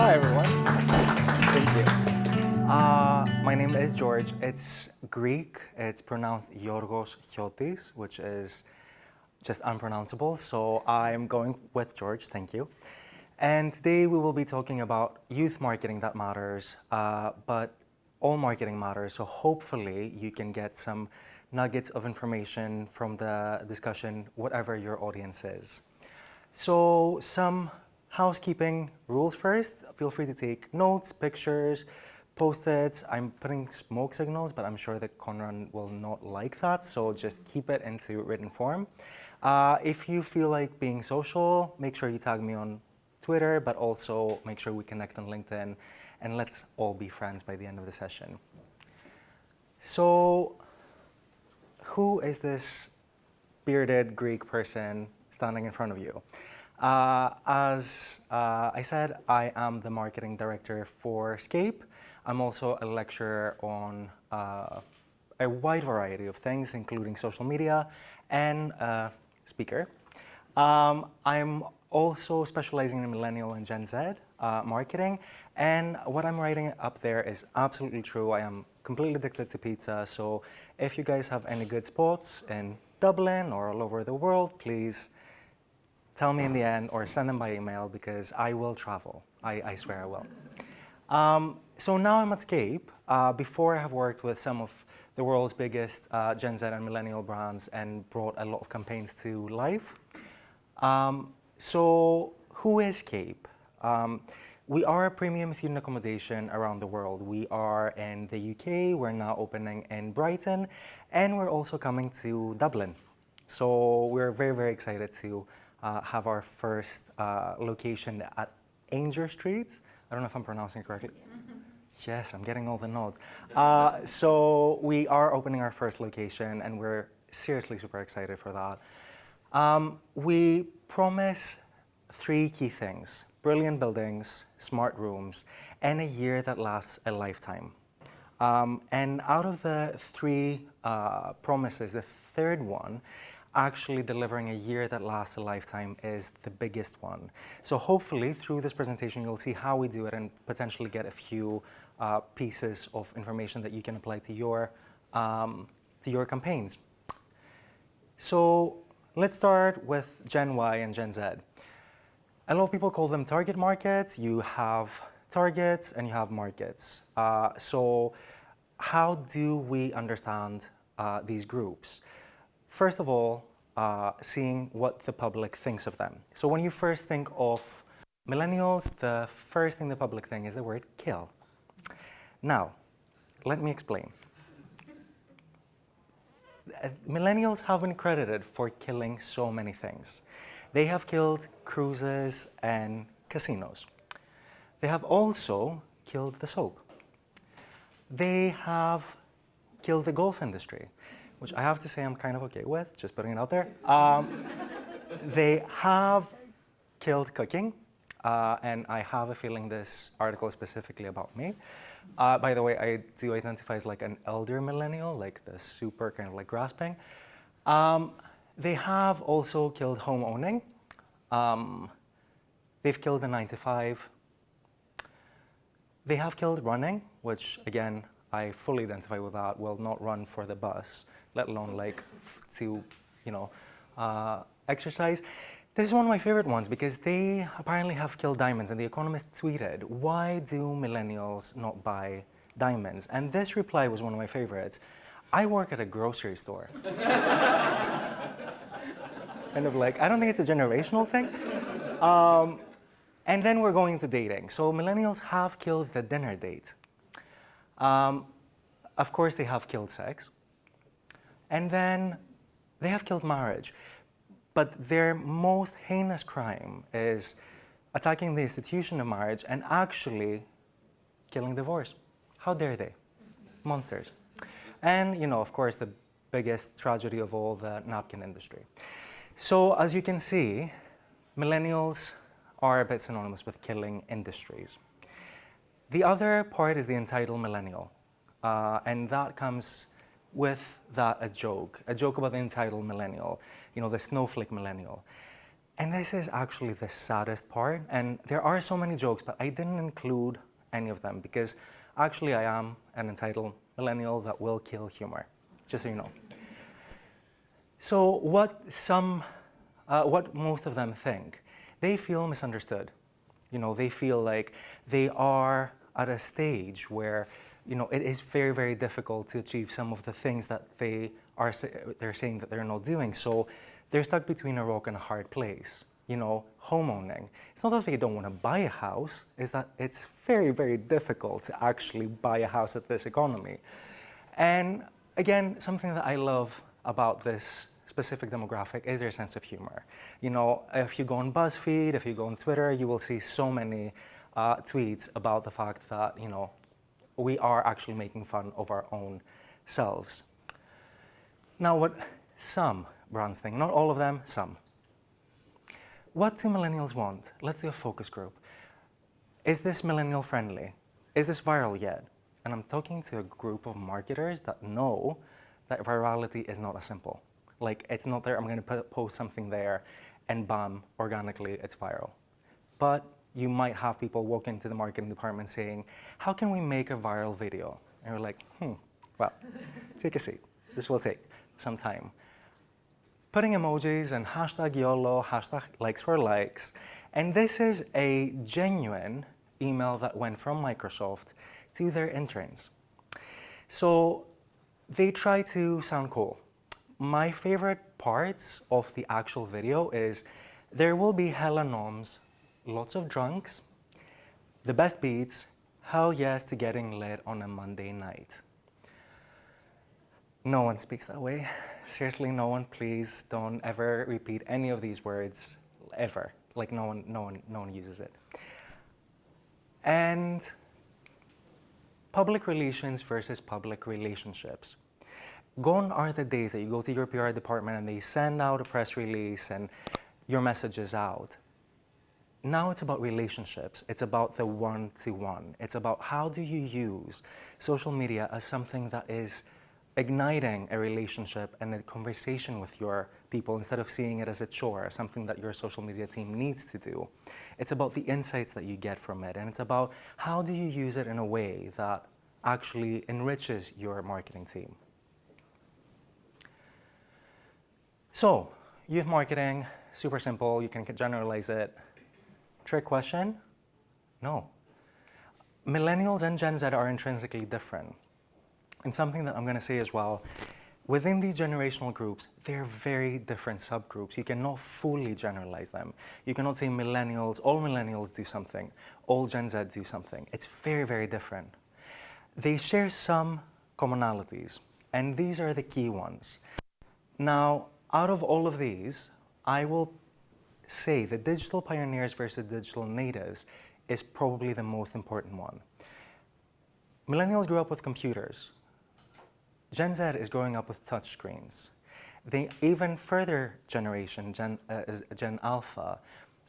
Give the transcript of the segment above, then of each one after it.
Hi, everyone. Thank you. My name is George. It's Greek. It's pronounced Georgios Chiotis, which is just unpronounceable. So I'm going with George. Thank you. And today we will be talking about youth marketing that matters, but all marketing matters. So hopefully you can get some nuggets of information from the discussion, whatever your audience is. So some housekeeping rules first. Feel free to take notes, pictures, post-its. I'm putting smoke signals, but I'm sure that Conran will not like that, so just keep it into written form. If you feel like being social, make sure you tag me on Twitter, but also make sure we connect on LinkedIn, and let's all be friends by the end of the session. So, who is this bearded Greek person standing in front of you? As I said, I am the marketing director for Scape. I'm also a lecturer on a wide variety of things, including social media, and a speaker. I'm also specializing in Millennial and Gen Z marketing, and what I'm writing up there is absolutely true. I am completely addicted to pizza, so if you guys have any good spots in Dublin or all over the world, please tell me in the end or send them by email because I will travel. I swear I will. So now I'm at Scape. Before I have worked with some of the world's biggest Gen Z and millennial brands and brought a lot of campaigns to life. So who is Scape? We are a premium student accommodation around the world. We are in the UK, we're now opening in Brighton, and we're also coming to Dublin. So we're very, very excited to have our first location at Ainger Street. I don't know if I'm pronouncing it correctly. Yes, I'm getting all the nods. So we are opening our first location, and we're seriously super excited for that. We promise 3 key things: brilliant buildings, smart rooms, and a year that lasts a lifetime. And out of the 3 promises, the third one, actually delivering a year that lasts a lifetime, is the biggest one. So hopefully through this presentation you'll see how we do it and potentially get a few pieces of information that you can apply to your campaigns. So let's start with Gen Y and Gen Z. A lot of people call them target markets. You have targets and you have markets. So how do we understand these groups? First of all, seeing what the public thinks of them. So when you first think of millennials, the first thing the public thinks is the word kill. Now, let me explain. Millennials have been credited for killing so many things. They have killed cruises and casinos. They have also killed the soap. They have killed the golf industry, which I have to say I'm kind of okay with, just putting it out there. They have killed cooking, and I have a feeling this article is specifically about me. By the way, I do identify as like an elder millennial, like the super kind of like grasping. They have also killed home owning. They've killed the 9-to-5. They have killed running, which again, I fully identify with that. Will not run for the bus, let alone like to, exercise. This is one of my favorite ones because they apparently have killed diamonds, and The Economist tweeted, "Why do millennials not buy diamonds?" And this reply was one of my favorites. I work at a grocery store. Kind of like, I don't think it's a generational thing. And then we're going to dating. So millennials have killed the dinner date. Of course, they have killed sex. And then they have killed marriage. But their most heinous crime is attacking the institution of marriage and actually killing divorce. How dare they? Monsters. And, of course, the biggest tragedy of all, the napkin industry. So as you can see, millennials are a bit synonymous with killing industries. The other part is the entitled millennial. And that comes with that a joke about the entitled millennial, the snowflake millennial. And this is actually the saddest part. And there are so many jokes, but I didn't include any of them because actually I am an entitled millennial that will kill humor, just so you know. So what most of them think, they feel misunderstood. They feel like they are at a stage where, it is very, very difficult to achieve some of the things that they're saying that they're not doing. So they're stuck between a rock and a hard place. Homeowning. It's not that they don't want to buy a house, it's that it's very, very difficult to actually buy a house at this economy. And again, something that I love about this specific demographic is their sense of humor. If you go on BuzzFeed, if you go on Twitter, you will see so many tweets about the fact that, we are actually making fun of our own selves. Now, what some brands think, not all of them, some. What do millennials want? Let's do a focus group. Is this millennial friendly? Is this viral yet? And I'm talking to a group of marketers that know that virality is not as simple. Like, it's not there, I'm going to post something there, and bam, organically, it's viral. But you might have people walk into the marketing department saying, how can we make a viral video? And we're like, well, take a seat. This will take some time. Putting emojis and hashtag YOLO, hashtag likes for likes. And this is a genuine email that went from Microsoft to their interns. So they try to sound cool. My favorite parts of the actual video is there will be hella noms, lots of drunks, the best beats, hell yes to getting lit on a Monday night. No one speaks that way. Seriously, no one, please don't ever repeat any of these words, ever. Like no one uses it. And public relations versus public relationships. Gone are the days that you go to your PR department and they send out a press release and your message is out. Now it's about relationships. It's about the one-to-one. It's about how do you use social media as something that is igniting a relationship and a conversation with your people instead of seeing it as a chore, something that your social media team needs to do. It's about the insights that you get from it, and it's about how do you use it in a way that actually enriches your marketing team. So, youth marketing, super simple, you can generalize it. Trick question? No. Millennials and Gen Z are intrinsically different. And something that I'm going to say as well, within these generational groups, they're very different subgroups. You cannot fully generalize them. You cannot say all millennials do something, all Gen Z do something. It's very, very different. They share some commonalities, and these are the key ones. Now, out of all of these, I will say the digital pioneers versus digital natives is probably the most important one. Millennials grew up with computers. Gen Z is growing up with touchscreens. The even further generation, Gen Alpha,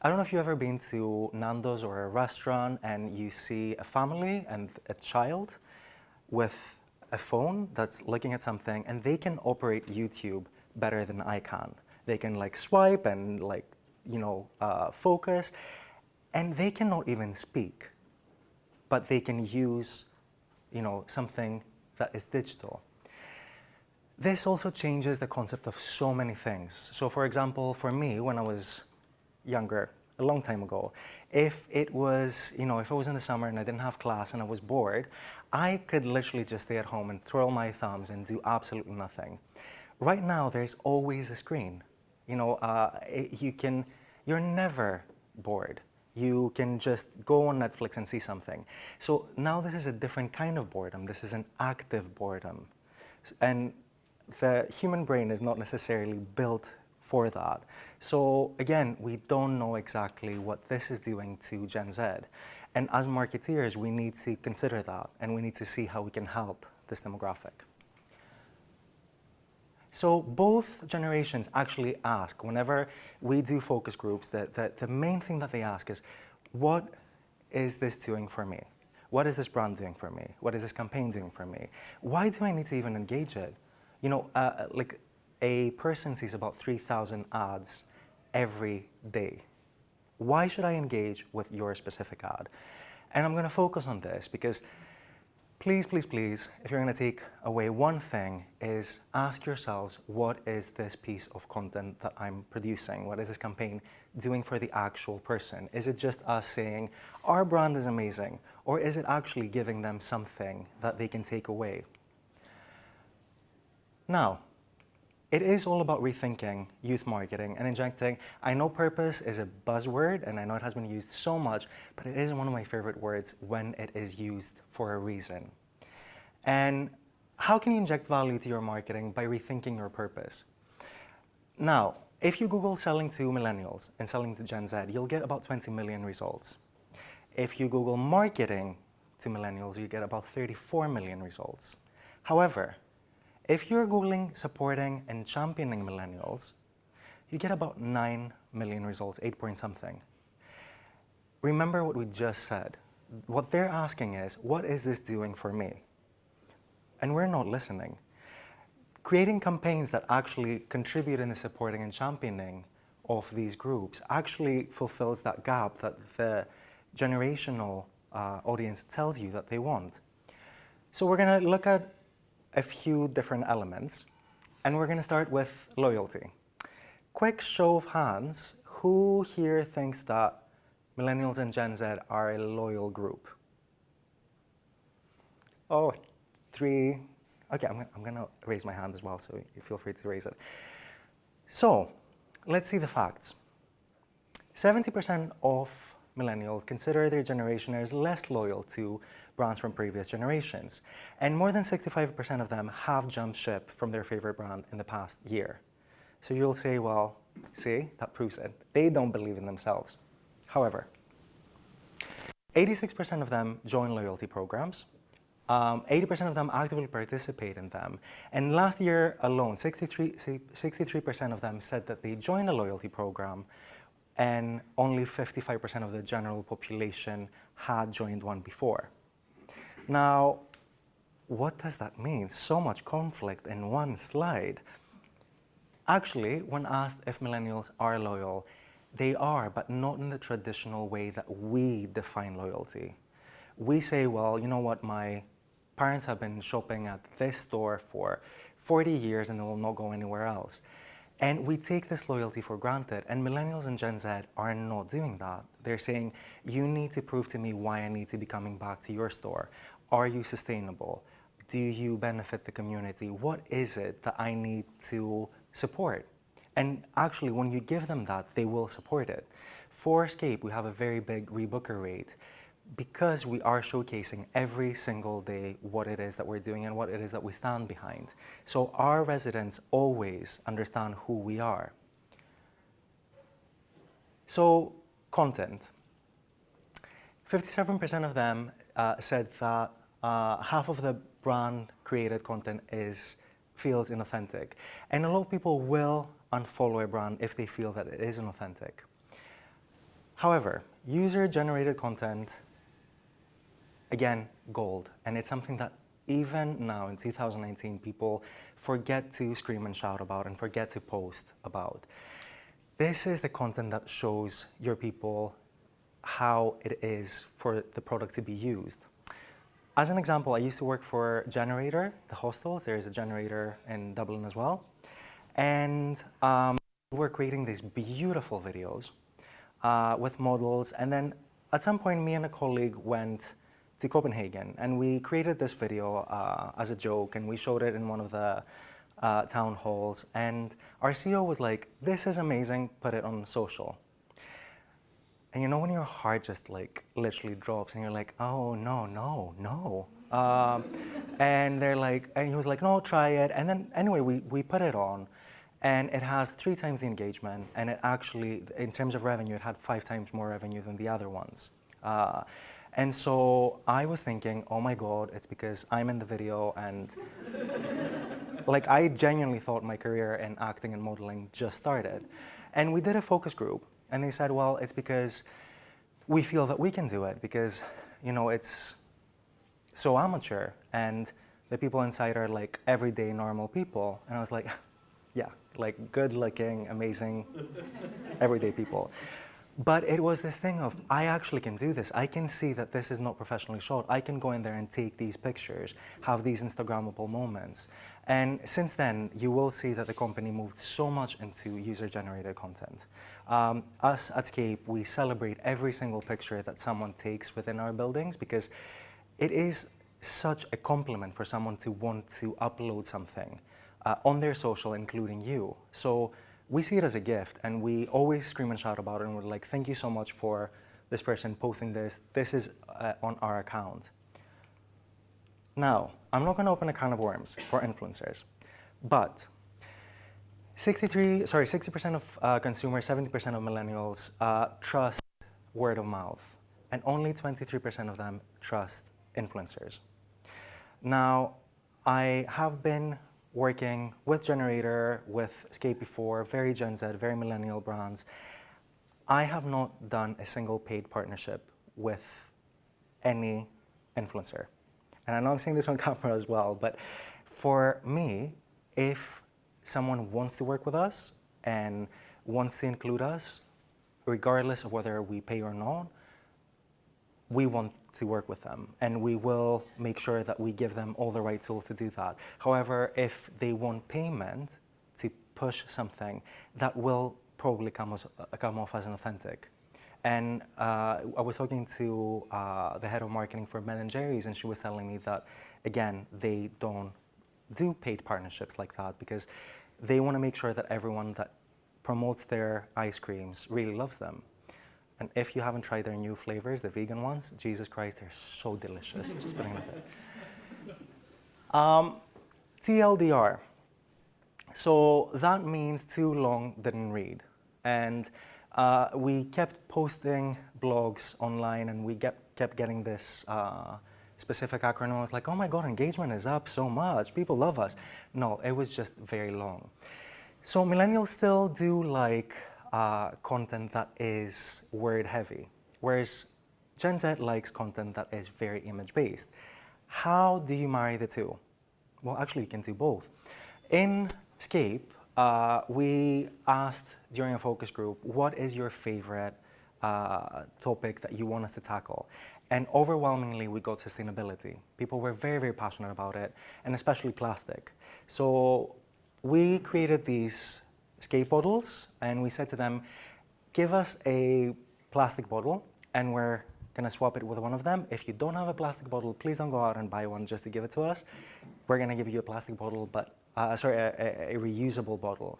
I don't know if you've ever been to Nando's or a restaurant and you see a family and a child with a phone that's looking at something and they can operate YouTube better than I can. They can swipe and focus, and they cannot even speak, but they can use something that is digital. This also changes the concept of so many things. So for example, for me, when I was younger, a long time ago, if it was in the summer and I didn't have class and I was bored, I could literally just stay at home and twirl my thumbs and do absolutely nothing. Right now, there's always a screen. You're never bored. You can just go on Netflix and see something. So now this is a different kind of boredom. This is an active boredom. And the human brain is not necessarily built for that. So again, we don't know exactly what this is doing to Gen Z. And as marketeers, we need to consider that, and we need to see how we can help this demographic. So both generations actually ask, whenever we do focus groups, the main thing that they ask is, what is this doing for me? What is this brand doing for me? What is this campaign doing for me? Why do I need to even engage it? A person sees about 3,000 ads every day. Why should I engage with your specific ad? And I'm going to focus on this because please, please, please, if you're going to take away one thing, is ask yourselves, what is this piece of content that I'm producing? What is this campaign doing for the actual person? Is it just us saying, our brand is amazing? Or is it actually giving them something that they can take away? Now, it is all about rethinking youth marketing and injecting. I know purpose is a buzzword, and I know it has been used so much, but it is one of my favorite words when it is used for a reason. And how can you inject value to your marketing? By rethinking your purpose. Now, if you Google selling to millennials and selling to Gen Z, you'll get about 20 million results. If you Google marketing to millennials, you get about 34 million results. However, if you're Googling supporting and championing millennials, you get about 9 million results, 8 point something. Remember what we just said. What they're asking is, what is this doing for me? And we're not listening. Creating campaigns that actually contribute in the supporting and championing of these groups actually fulfills that gap that the generational audience tells you that they want. So we're going to look at a few different elements, and we're going to start with loyalty. Quick show of hands, who here thinks that Millennials and Gen Z are a loyal group? Oh, 3. Okay, I'm going to raise my hand as well, so you feel free to raise it. So, let's see the facts. 70% of millennials consider their generation as less loyal to brands from previous generations. And more than 65% of them have jumped ship from their favorite brand in the past year. So you'll say, well, see, that proves it. They don't believe in themselves. However, 86% of them join loyalty programs. 80% of them actively participate in them. And last year alone, 63% of them said that they joined a loyalty program, and only 55% of the general population had joined one before. Now, what does that mean? So much conflict in one slide. Actually, when asked if millennials are loyal, they are, but not in the traditional way that we define loyalty. We say, well, you know what, my parents have been shopping at this store for 40 years and they will not go anywhere else. And we take this loyalty for granted, and Millennials and Gen Z are not doing that. They're saying, you need to prove to me why I need to be coming back to your store. Are you sustainable? Do you benefit the community? What is it that I need to support? And actually, when you give them that, they will support it. For Scape, we have a very big rebooker rate because we are showcasing every single day what it is that we're doing and what it is that we stand behind. So our residents always understand who we are. So content. 57% of them said that half of the brand created content feels inauthentic. And a lot of people will unfollow a brand if they feel that it is inauthentic. However, user-generated content, again, gold. And it's something that even now in 2019, people forget to scream and shout about and forget to post about. This is the content that shows your people how it is for the product to be used. As an example, I used to work for Generator, the hostels. There is a Generator in Dublin as well. And we're creating these beautiful videos with models. And then at some point, me and a colleague went to Copenhagen, and we created this video as a joke, and we showed it in one of the town halls. And our CEO was like, this is amazing, put it on social. And you know when your heart just like literally drops and you're like, oh, no. And they're like, and he was like, no, try it. And then anyway, we put it on, and it has 3 times the engagement. And it actually, in terms of revenue, it had 5 times more revenue than the other ones. And so I was thinking, oh my God, it's because I'm in the video, and like I genuinely thought my career in acting and modeling just started. And we did a focus group, and they said, well, it's because we feel that we can do it because, you know, it's so amateur, and the people inside are like everyday normal people. And I was like, Yeah, like good-looking, amazing, everyday people. But it was this thing of, I actually can do this. I can see that this is not professionally shot. I can go in there and take these pictures, have these Instagrammable moments. And since then, you will see that the company moved so much into user-generated content. Us at Scape, we celebrate every single picture that someone takes within our buildings because it is such a compliment for someone to want to upload something on their social, including you. So we see it as a gift, and we always scream and shout about it, and we're like, thank you so much for this person posting this. This is on our account. Now, I'm not going to open a can of worms for influencers, but 60% of consumers, 70% of millennials trust word of mouth, and only 23% of them trust influencers. Now, I have been working with Generator, with Scape before, very Gen Z, very millennial brands. I have not done a single paid partnership with any influencer. And I know I'm saying this on camera as well, but for me, if someone wants to work with us and wants to include us, regardless of whether we pay or not, we want to work with them, and we will make sure that we give them all the right tools to do that. However, if they want payment to push something, that will probably come off as inauthentic. And I was talking to the head of marketing for Ben & Jerry's, and she was telling me that, again, they don't do paid partnerships like that because they want to make sure that everyone that promotes their ice creams really loves them. And if you haven't tried their new flavors, the vegan ones, Jesus Christ, they're so delicious. Just putting it there. TLDR. So that means too long, didn't read. And we kept posting blogs online, and we kept getting this specific acronym. I was like, oh my God, engagement is up so much. People love us. No, it was just very long. So millennials still do like content that is word heavy, whereas Gen Z likes content that is very image based. How do you marry the two? Well, actually, you can do both. In Scape, we asked during a focus group, what is your favorite topic that you want us to tackle? And overwhelmingly, we got sustainability. People were very, very passionate about it, and especially plastic. So we created these Scape bottles, and we said to them, give us a plastic bottle, and we're gonna swap it with one of them. If you don't have a plastic bottle, please don't go out and buy one just to give it to us. We're gonna give you a plastic bottle, but, a reusable bottle.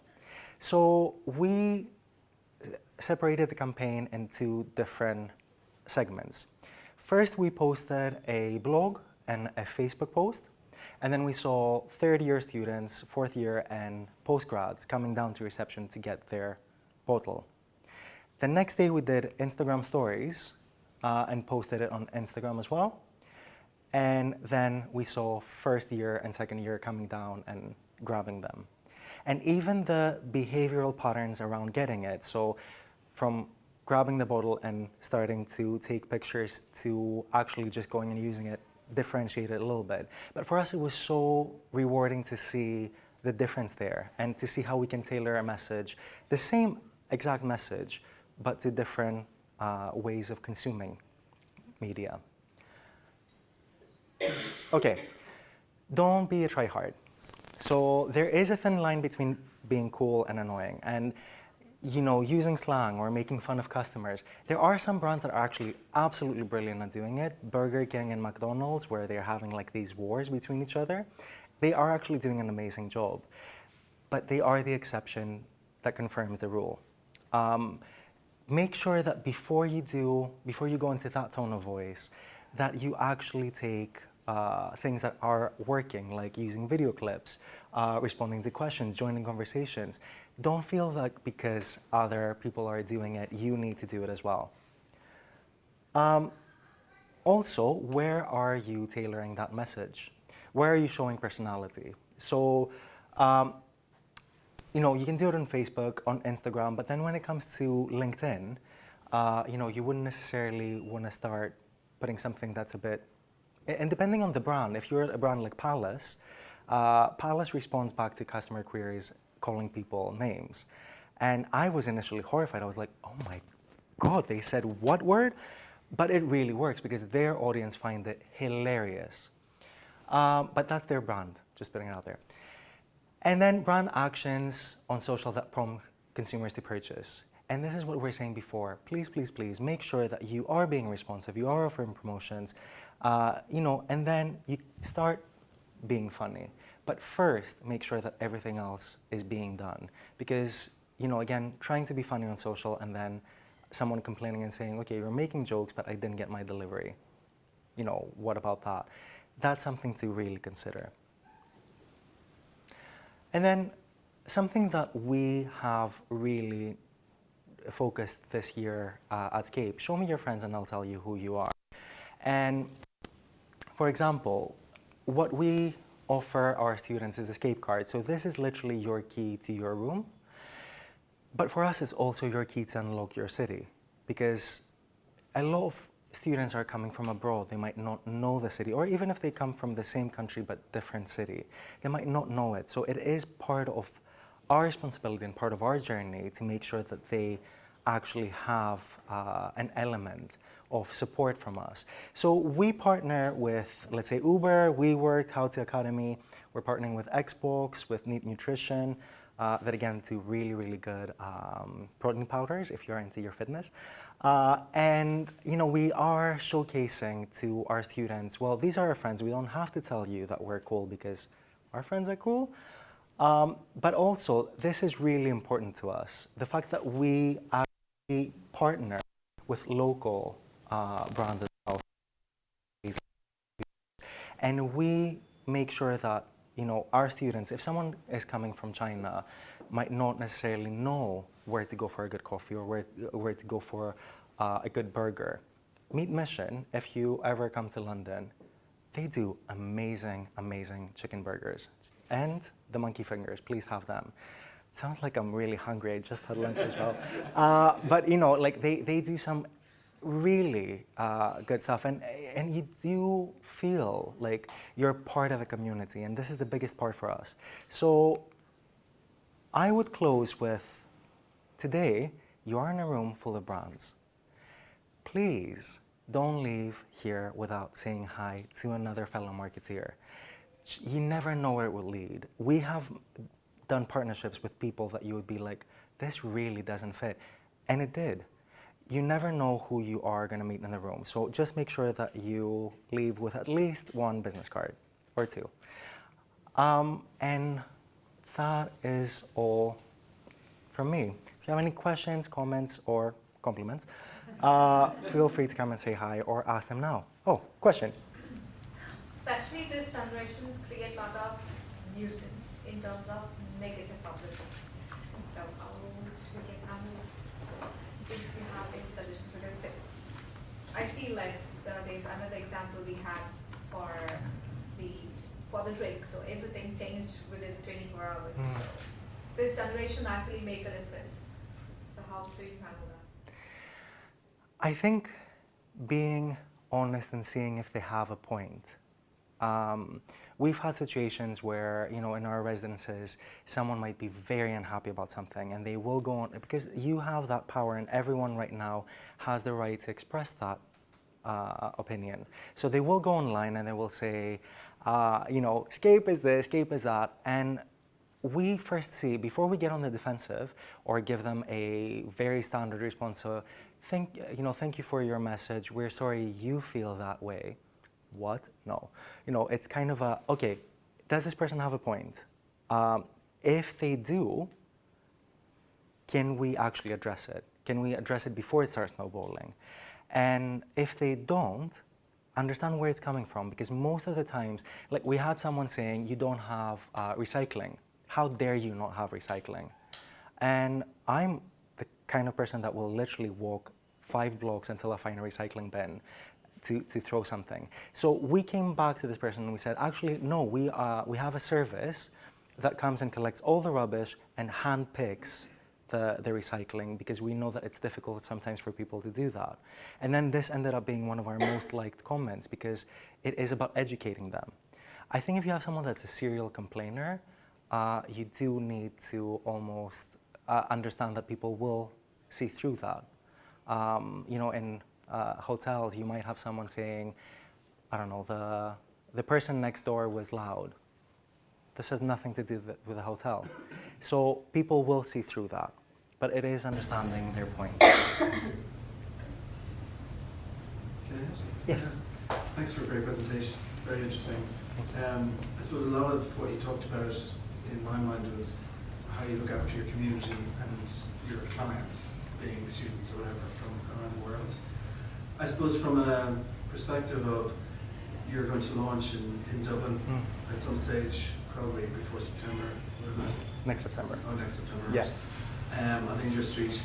So we separated the campaign into different segments. First, we posted a blog and a Facebook post. And then we saw third-year students, fourth year, and postgrads coming down to reception to get their bottle. The next day, we did Instagram stories and posted it on Instagram as well. And then we saw first year and second year coming down and grabbing them. And even the behavioral patterns around getting it, so from grabbing the bottle and starting to take pictures to actually just going and using it, differentiate it a little bit. But for us, it was so rewarding to see the difference there and to see how we can tailor a message, the same exact message, but to different ways of consuming media. Okay, don't be a tryhard. So there is a thin line between being cool and annoying, and using slang or making fun of customers. There are some brands that are actually absolutely brilliant at doing it. Burger King and McDonald's, where they're having like these wars between each other. They are actually doing an amazing job, but they are the exception that confirms the rule. Make sure that before you go into that tone of voice, that you actually take things that are working, like using video clips, responding to questions, joining conversations. Don't feel like because other people are doing it, you need to do it as well. Also, where are you tailoring that message? Where are you showing personality? So, you can do it on Facebook, on Instagram, but then when it comes to LinkedIn, you wouldn't necessarily want to start putting something that's a bit, and depending on the brand, if you're a brand like Palace, Palace responds back to customer queries calling people names. And I was initially horrified. I was like, oh my God, they said what word? But it really works because their audience find it hilarious. But that's their brand, just putting it out there. And then brand actions on social that prompt consumers to purchase. And this is what we were saying before. Please, please, please make sure that you are being responsive, you are offering promotions, and then you start being funny. But first, make sure that everything else is being done. Because, again, trying to be funny on social and then someone complaining and saying, okay, you're making jokes, but I didn't get my delivery. What about that? That's something to really consider. And then something that we have really focused this year at Scape, show me your friends and I'll tell you who you are. And for example, what we offer our students is a Scape card. So this is literally your key to your room. But for us, it's also your key to unlock your city, because a lot of students are coming from abroad. They might not know the city, or even if they come from the same country but different city, they might not know it. So it is part of our responsibility and part of our journey to make sure that they actually have an element of support from us. So we partner with, let's say, Uber, WeWork, How to Academy. We're partnering with Xbox, with Neat Nutrition, that again do really, really good protein powders if you're into your fitness. And we are showcasing to our students, well, these are our friends. We don't have to tell you that we're cool because our friends are cool. But also, this is really important to us. The fact that we actually partner with local brands as well. And we make sure that our students, if someone is coming from China, might not necessarily know where to go for a good coffee or where to go for a good burger. Meet Mission, if you ever come to London, they do amazing, amazing chicken burgers. And the monkey fingers, please have them. It sounds like I'm really hungry, I just had lunch as well. But they do some really good stuff, and you do feel like you're part of a community, and this is the biggest part for us. So I would close with, today, you are in a room full of brands. Please don't leave here without saying hi to another fellow marketeer. You never know where it will lead. We have done partnerships with people that you would be like, this really doesn't fit, and it did. You never know who you are going to meet in the room. So just make sure that you leave with at least one business card or two. And that is all from me. If you have any questions, comments, or compliments, feel free to come and say hi or ask them now. Oh, question. Especially this generations create a lot of nuisance in terms of negative publicity. So how we can handle if you have any suggestions, because I feel like there's another example we had for the drink. So everything changed within 24 hours. So this generation actually make a difference. So how do you handle that? I think being honest and seeing if they have a point. We've had situations where, in our residences, someone might be very unhappy about something and they will go on, because you have that power and everyone right now has the right to express that opinion. So they will go online and they will say, Scape is this, Scape is that. And we first see, before we get on the defensive or give them a very standard response, so thank you for your message, we're sorry you feel that way. What? No. It's kind of a, okay, does this person have a point? If they do, can we actually address it? Can we address it before it starts snowballing? And if they don't, understand where it's coming from, because most of the times, like we had someone saying, you don't have recycling. How dare you not have recycling? And I'm the kind of person that will literally walk 5 blocks until I find a recycling bin to throw something. So we came back to this person and we said, actually, no, we have a service that comes and collects all the rubbish and handpicks the recycling, because we know that it's difficult sometimes for people to do that. And then this ended up being one of our most liked comments, because it is about educating them. I think if you have someone that's a serial complainer, you do need to almost understand that people will see through that. In hotels, you might have someone saying, I don't know, the person next door was loud. This has nothing to do with the hotel. So people will see through that, but it is understanding their point. Can I ask? Yes. Thanks for a great presentation. Very interesting. I suppose a lot of what you talked about in my mind was how you look after your community and your clients, being students or whatever from around the world. I suppose from a perspective of you're going to launch in Dublin at some stage, probably before September. Next September. Oh, next September. Yeah. On Inject Street.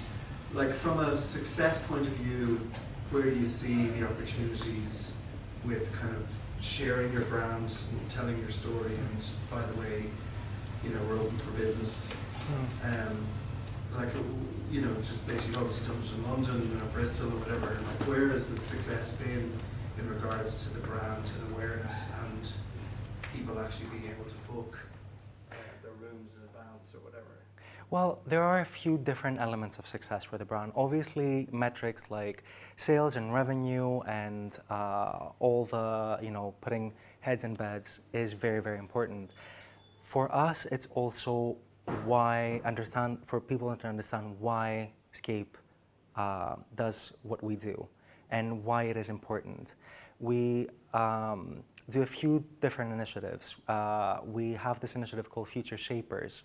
Like from a success point of view, where do you see the opportunities with kind of sharing your brand, telling your story, and by the way, we're open for business. Just basically obviously Dublin to London or Bristol or whatever. Like where has the success been in regards to the brand and awareness and people actually being able to book their rooms in advance or whatever? Well, there are a few different elements of success for the brand. Obviously, metrics like sales and revenue and all the, putting heads in beds is very, very important. For us, it's also for people to understand why Scape does what we do and why it is important. We do a few different initiatives. We have this initiative called Future Shapers.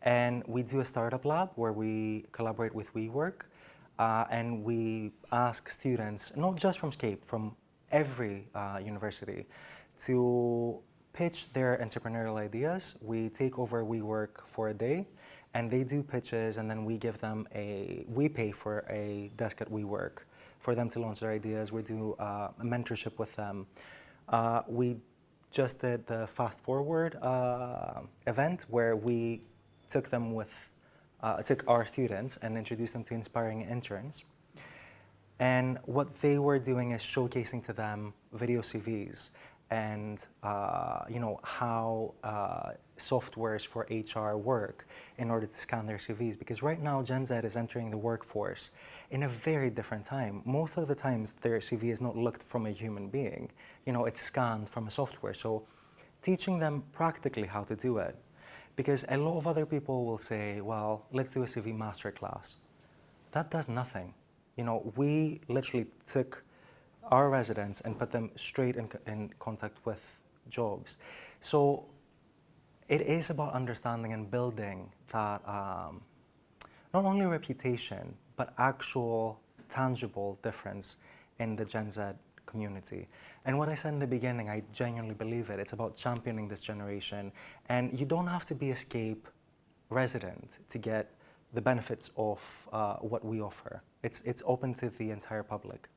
And we do a startup lab where we collaborate with WeWork, and we ask students, not just from Scape, from every university, to pitch their entrepreneurial ideas. We take over WeWork for a day, and they do pitches, and then we pay for a desk at WeWork for them to launch their ideas. We do a mentorship with them. We just did the Fast Forward event where we took our students and introduced them to inspiring interns. And what they were doing is showcasing to them video CVs and how softwares for HR work in order to scan their CVs. Because right now, Gen Z is entering the workforce in a very different time. Most of the times, their CV is not looked from a human being. It's scanned from a software. So teaching them practically how to do it. Because a lot of other people will say, well, let's do a CV masterclass. That does nothing. We literally took our residents and put them straight in contact with jobs. So it is about understanding and building that not only reputation, but actual tangible difference in the Gen Z community. And what I said in the beginning, I genuinely believe it. It's about championing this generation. And you don't have to be a Scape resident to get the benefits of what we offer. It's open to the entire public.